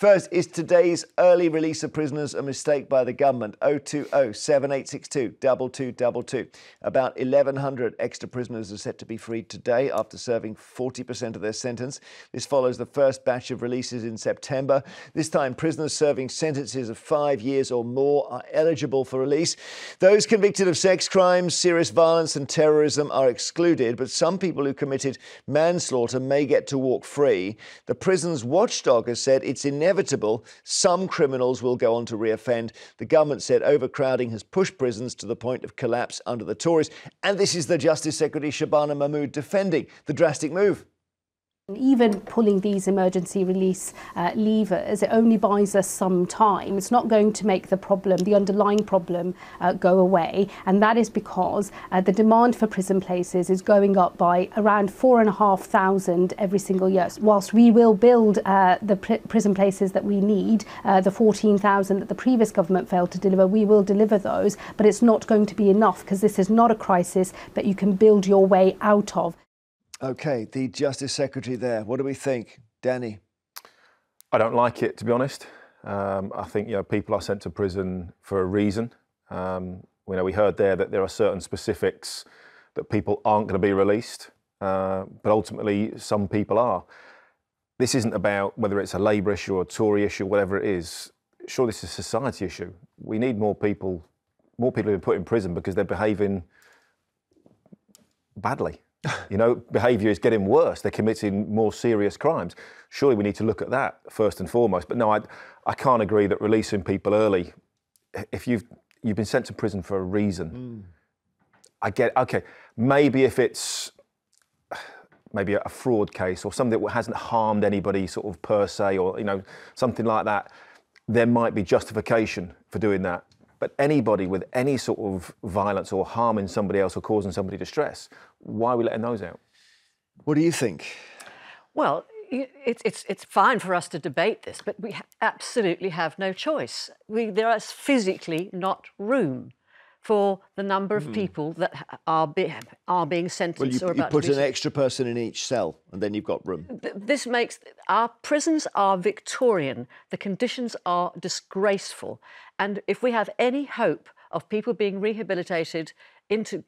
First, is today's early release of prisoners a mistake by the government? 020 7862 2222. About 1,100 extra prisoners are set to be freed today after serving 40% of their sentence. This follows the first batch of releases in September. This time, prisoners serving sentences of 5 years or more are eligible for release. Those convicted of sex crimes, serious violence and terrorism are excluded, but some people who committed manslaughter may get to walk free. The prison's watchdog has said it's inevitable some criminals will go on to reoffend. The government said overcrowding has pushed prisons to the point of collapse under the Tories. And this is the Justice Secretary Shabana Mahmood defending the drastic move. Even pulling these emergency release levers, it only buys us some time. It's not going to make the problem, the underlying problem, go away. And that is because the demand for prison places is going up by around 4,500 every single year. Whilst we will build the prison places that we need, the 14,000 that the previous government failed to deliver, we will deliver those. But it's not going to be enough because this is not a crisis that you can build your way out of. OK, the Justice Secretary there. What do we think? Danny? I don't like it, to be honest. I think people are sent to prison for a reason. We heard there that there are certain specifics that people aren't going to be released, but ultimately some people are. This isn't about whether it's a Labour issue or a Tory issue, whatever it is. Sure, this is a society issue. We need more people who are put in prison because they're behaving badly. Behaviour is getting worse. They're committing more serious crimes. Surely we need to look at that first and foremost. But no, I can't agree that releasing people early, if you've been sent to prison for a reason, I get, OK, maybe if it's maybe a fraud case or something that hasn't harmed anybody sort of per se or, something like that, there might be justification for doing that. But anybody with any sort of violence or harming somebody else or causing somebody distress, why are we letting those out? What do you think? Well, it's fine for us to debate this, but we absolutely have no choice. There is physically not room for the number of people that are being sentenced. Well, you put an extra person in each cell and then you've got room. This makes... Our prisons are Victorian. The conditions are disgraceful. And if we have any hope of people being rehabilitated to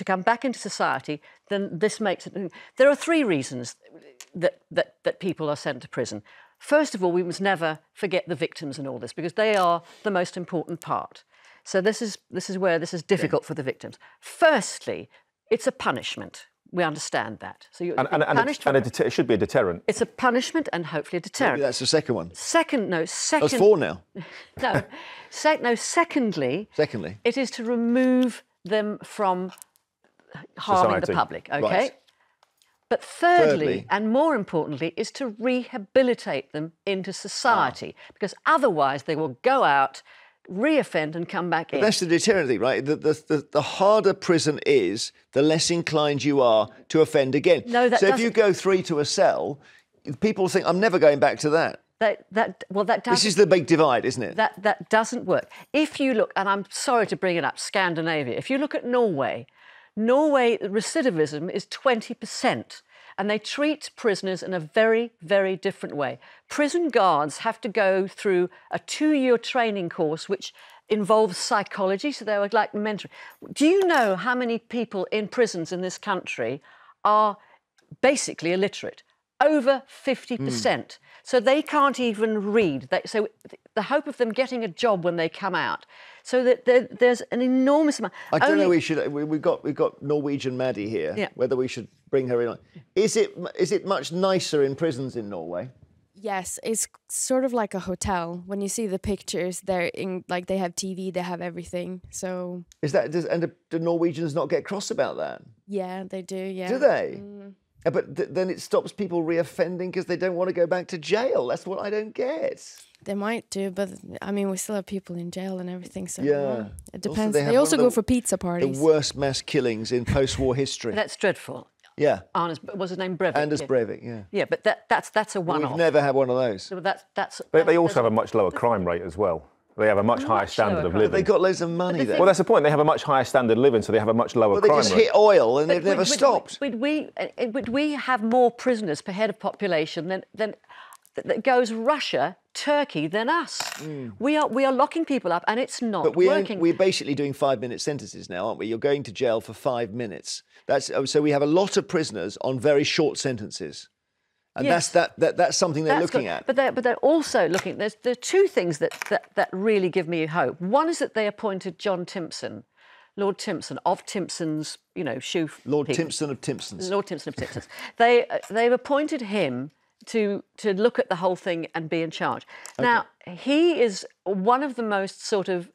come back into society, then this makes it... There are three reasons that people are sent to prison. First of all, we must never forget the victims in all this, because they are the most important part. So this is where this is difficult for the victims. Firstly, it's a punishment. We understand that. So you're punished it should be a deterrent. It's a punishment and hopefully a deterrent. Maybe that's the second one. That's 4 now. Secondly, it is to remove them from harming the public. OK. Right. But thirdly, and more importantly, is to rehabilitate them into society, because otherwise they will go out, reoffend and come back in. That's the deterrent thing, right? The harder prison is, the less inclined you are to offend again. No, so if you go 3 to a cell, people think, I'm never going back to that. That doesn't... This is the big divide, isn't it? That doesn't work. If you look, and I'm sorry to bring it up, Scandinavia, if you look at Norway, recidivism is 20%. And they treat prisoners in a very, very different way. Prison guards have to go through a 2-year training course which involves psychology, so they're like mentoring. Do you know how many people in prisons in this country are basically illiterate? Over 50%. So they can't even read. So the hope of them getting a job when they come out. So that there's an enormous amount. I don't know. We've got Norwegian Maddie here. Yeah. Whether we should bring her in. Is it much nicer in prisons in Norway? Yes, it's sort of like a hotel. When you see the pictures, they have TV, they have everything. So and do Norwegians not get cross about that? Yeah, they do. Yeah. Do they? But then it stops people reoffending because they don't want to go back to jail. That's what I don't get. They might do, but I mean, we still have people in jail and everything. So yeah, it depends. They also go for pizza parties. The worst mass killings in post-war history. That's dreadful. Yeah. Was his name Breivik? Anders Breivik. Yeah. Yeah, but that's a one-off. We've never had one of those. So they also have a much lower crime rate as well. They have a much higher standard of living. But they've got loads of money there. Well, that's the point. They have a much higher standard of living, so they have a much lower crime rate. Well, they just hit oil and they've never stopped. We have more prisoners per head of population than that goes Russia Turkey than us. We are locking people up, and it's not But working. we're basically doing 5-minute sentences now, aren't we? You're going to jail for 5 minutes. So we have a lot of prisoners on very short sentences. And Yes. that's something they're looking at. But they're also looking. There are two things that really give me hope. One is that they appointed John Timpson, Lord Timpson of Timpson's, shoe. Lord people. Timpson of Timpsons. Lord Timpson of Timpsons. They've appointed him to look at the whole thing and be in charge. Okay. Now, he is one of the most sort of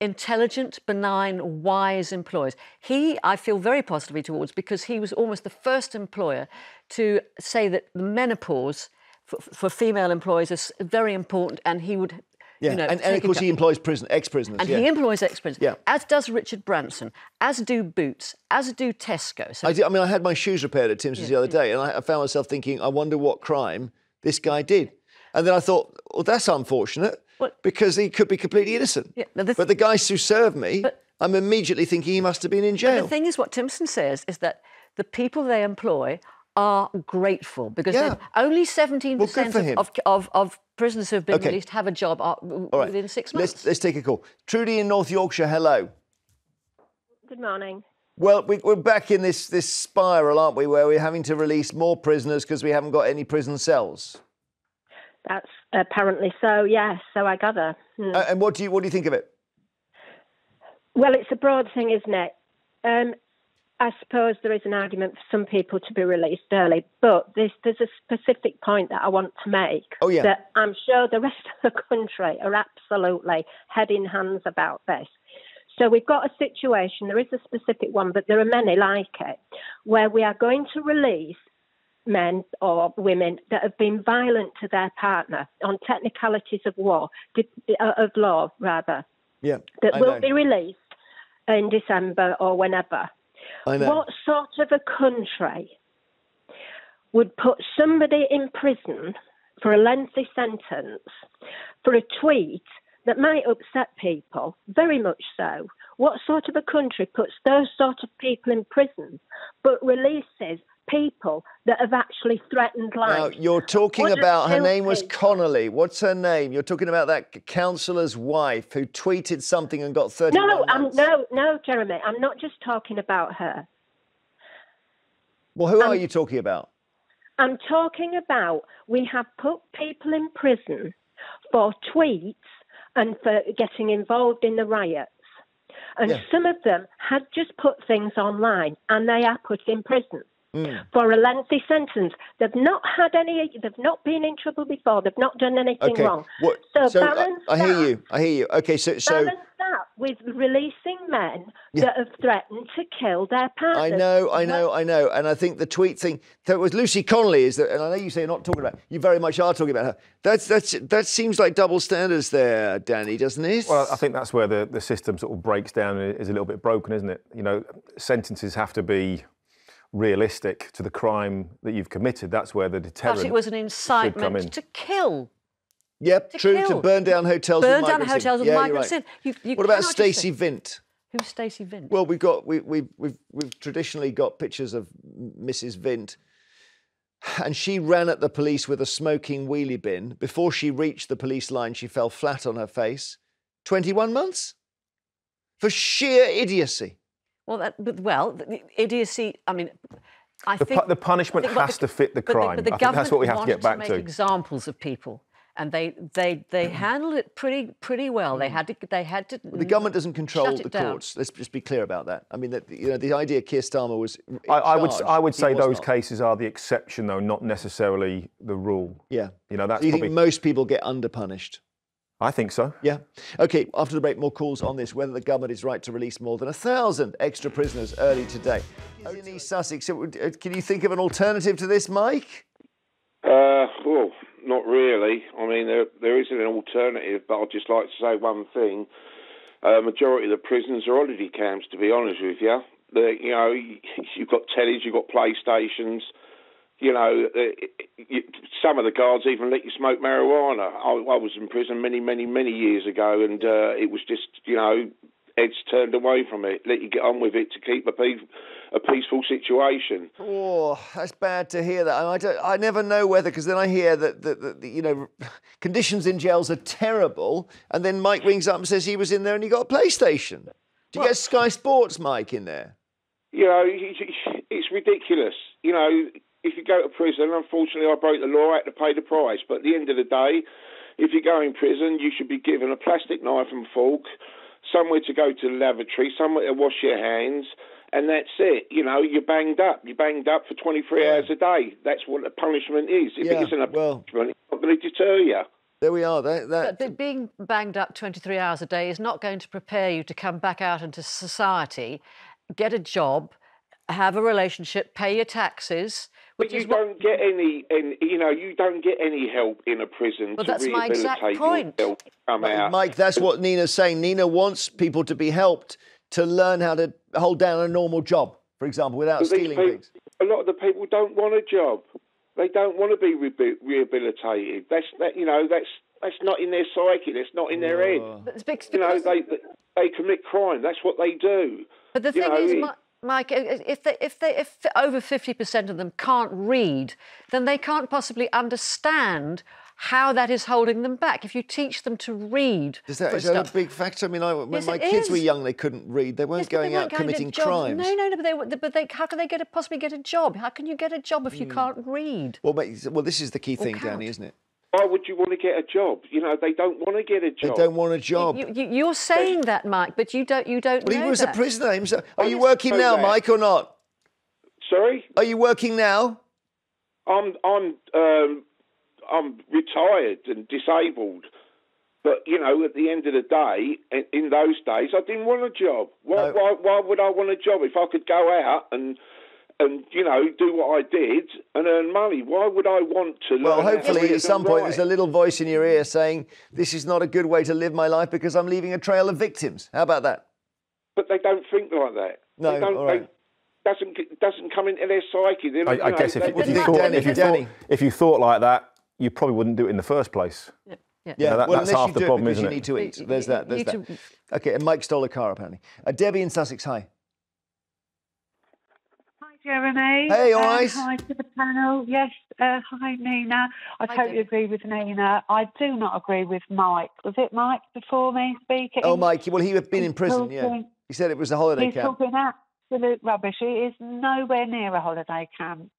intelligent, benign, wise employers. I feel very positively towards, because he was almost the first employer to say that the menopause for female employees is very important, and he would... Yeah, and of course he employs ex-prisoners. And he employs ex-prisoners, yeah. As does Richard Branson, as do Boots, as do Tesco. So I had my shoes repaired at Timpson's the other day, and I found myself thinking, I wonder what crime this guy did. And then I thought, well, that's unfortunate, because he could be completely innocent. Yeah, but the guys who served me, I'm immediately thinking he must have been in jail. But the thing is, what Timpson says is that the people they employ are grateful, because only 17% of prisoners who have been released have a job within 6 months. Let's take a call. Trudy in North Yorkshire, hello. Good morning. Well, we're back in this spiral, aren't we, where we're having to release more prisoners because we haven't got any prison cells. That's apparently so, yes. So I gather. And what do you think of it? Well, it's a broad thing, isn't it? I suppose there is an argument for some people to be released early, but there's a specific point that I want to make. Oh, yeah. That I'm sure the rest of the country are absolutely head in hands about this. So we've got a situation, there is a specific one, but there are many like it, where we are going to release men or women that have been violent to their partner on technicalities of law, Yeah, that will be released in December or whenever. I know. What sort of a country would put somebody in prison for a lengthy sentence for a tweet that might upset people, very much so? What sort of a country puts those sort of people in prison but releases people that have actually threatened life? Now, you're talking about, her name was Connolly. What's her name? You're talking about that councillor's wife who tweeted something and got 31 months. No, Jeremy, I'm not just talking about her. Well, who are you talking about? I'm talking about, we have put people in prison for tweets and for getting involved in the riots. And some of them had just put things online and they are put in prison for a lengthy sentence. They've not been in trouble before. They've not done anything wrong. So balance I hear you. Okay, so balance that with releasing men that have threatened to kill their partners. I know. And I think the tweet thing, that was Lucy Connolly, and I know you say you're not talking about her. You very much are talking about her. That seems like double standards there, Danny, doesn't it? Well, I think that's where the system sort of breaks down and is a little bit broken, isn't it? Sentences have to be realistic to the crime that you've committed. That's where the deterrent But it was an incitement to kill. Yep, to burn down hotels. Burn down hotels with migrants in. What about Stacey Vint? Who's Stacey Vint? Well, we've traditionally got pictures of Mrs. Vint, and she ran at the police with a smoking wheelie bin. Before she reached the police line, she fell flat on her face. 21 months for sheer idiocy. Well, idiocy. I mean, I think the punishment has to fit the crime. But the I think that's what we have to get back to. to. Make examples of people, and they handled it pretty well. They had to. The government doesn't control the courts. Let's just be clear about that. I mean, the idea Keir Starmer was. I would say those cases are the exception, though, not necessarily the rule. Yeah. That's. Do you think most people get underpunished? I think so. Yeah. OK, after the break, more calls on this, whether the government is right to release more than 1,000 extra prisoners early today. In East Sussex, can you think of an alternative to this, Mike? Well, not really. I mean, there isn't an alternative, but I'd just like to say one thing. Majority of the prisons are holiday camps, to be honest with you. You've got tellies, you've got PlayStations. Some of the guards even let you smoke marijuana. I was in prison many years ago, and it was just, heads turned away from it, let you get on with it to keep a peaceful situation. Oh, that's bad to hear that. I never know whether, because then I hear that you know, conditions in jails are terrible, and then Mike rings up and says he was in there and he got a PlayStation. Do you get Sky Sports, Mike, in there? You know, it's ridiculous. You know, if you go to prison, unfortunately, I broke the law, I had to pay the price. But at the end of the day, if you go in prison, you should be given a plastic knife and fork, somewhere to go to the lavatory, somewhere to wash your hands, and that's it. You know, you're banged up. You're banged up for 23 hours a day. That's what the punishment is. If it isn't a punishment, it's not going to deter you. There we are. But being banged up 23 hours a day is not going to prepare you to come back out into society, get a job, have a relationship, pay your taxes. But you don't get any, you know, you don't get any help in a prison to that's my exact point. Come out. Mike, that's what Nina's saying. Nina wants people to be helped to learn how to hold down a normal job, for example, without stealing things. A lot of the people don't want a job. They don't want to be rehabilitated. That's not in their psyche. That's not in their head. You know, they commit crime. That's what they do. But the thing is, Mike, if over 50% of them can't read, then they can't possibly understand how that is holding them back. If you teach them to read... Is that a big factor? I mean, when my kids were young, they couldn't read. They weren't going out committing crimes. No, but how can they possibly get a job? How can you get a job if you can't read? Well, this is the key thing, Danny, isn't it? Why would you want to get a job? You know, they don't want to get a job. They don't want a job. You're saying that, Mike, but you don't know that. Well, he was a prisoner himself. Are you working now, Mike, or not? Sorry? Are you working now? I'm retired and disabled. But, you know, at the end of the day, in those days, I didn't want a job. Why would I want a job if I could go out and you know, do what I did and earn money? Why would I want to learn? Well, hopefully at some point right? there's a little voice in your ear saying, this is not a good way to live my life because I'm leaving a trail of victims. How about that? But they don't think like that. No, all right. Doesn't come into their psyche. I guess if you thought like that, you probably wouldn't do it in the first place. Yeah, that's half the problem, isn't it? You need to eat. There's that. Okay, and Mike stole a car, apparently. Debbie in Sussex, hi. Hi, Jeremy. Hey, all right. Hi to the panel. Yes, hi, Nina. I totally agree with Nina. I do not agree with Mike. Was it Mike before me speaking? Oh, Mike. Well, he had been in prison, He said it was a holiday camp. He's talking absolute rubbish. It is nowhere near a holiday camp.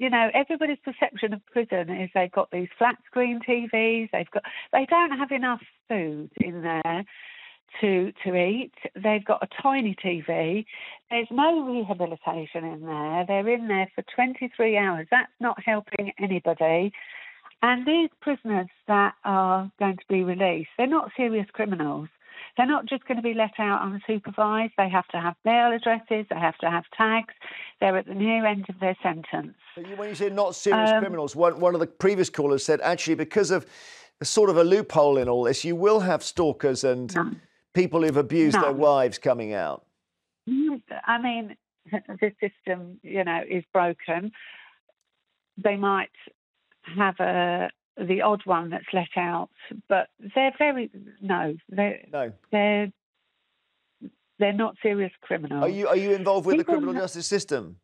You know, everybody's perception of prison is they've got these flat screen TVs. They don't have enough food in there to eat. They've got a tiny TV. There's no rehabilitation in there. They're in there for 23 hours. That's not helping anybody. And these prisoners that are going to be released, they're not serious criminals. They're not just going to be let out unsupervised. They have to have mail addresses. They have to have tags. They're at the near end of their sentence. When you say not serious criminals, one of the previous callers said, actually, because of sort of a loophole in all this, you will have stalkers and people who've abused their wives coming out. I mean, the system, you know, is broken. They might have the odd one that's let out, but they're not serious criminals. Are you involved with the criminal justice system?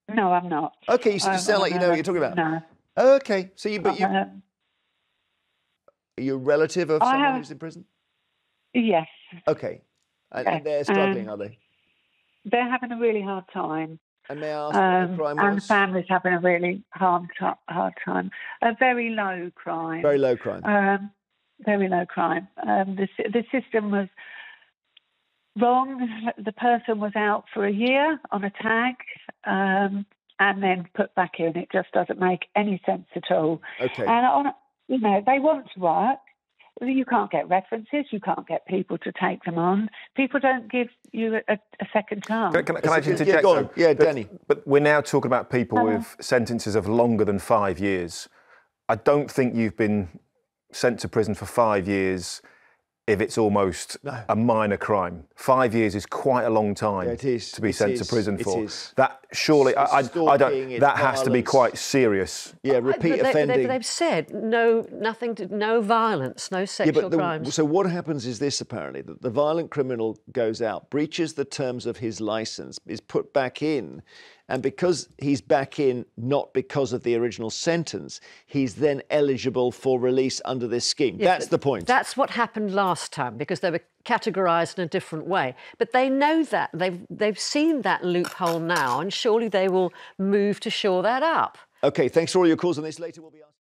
No, I'm not. Okay, you sound like you know what you're talking about. No. Oh, okay, so are you a relative of someone who's in prison? Yes. Okay, and they're struggling, are they? They're having a really hard time. And may I ask what the crime was? And the family's having a really hard time. A very low crime. Very low crime. Very low crime. The system was wrong. The person was out for a year on a tag and then put back in. It just doesn't make any sense at all. Okay. And, you know, they want to work. You can't get references. You can't get people to take them on. People don't give you a second chance. Can I just interject? Yeah, Danny. But we're now talking about people with sentences of longer than 5 years. I don't think you've been sent to prison for 5 years if it's almost a minor crime. 5 years is quite a long time to be sent to prison for. It is. That surely, I stalking, don't. it's That has to be violence. quite serious. Yeah, repeat offending. They've said no violence, no sexual crimes. So what happens is this, apparently, that the violent criminal goes out, breaches the terms of his licence, is put back in, and because he's back in not because of the original sentence, he's then eligible for release under this scheme. Yeah, that's the point. That's what happened last time, because they were categorised in a different way. But they know that. They've seen that loophole now, and surely they will move to shore that up. OK, thanks for all your calls on this. Later we'll be asking...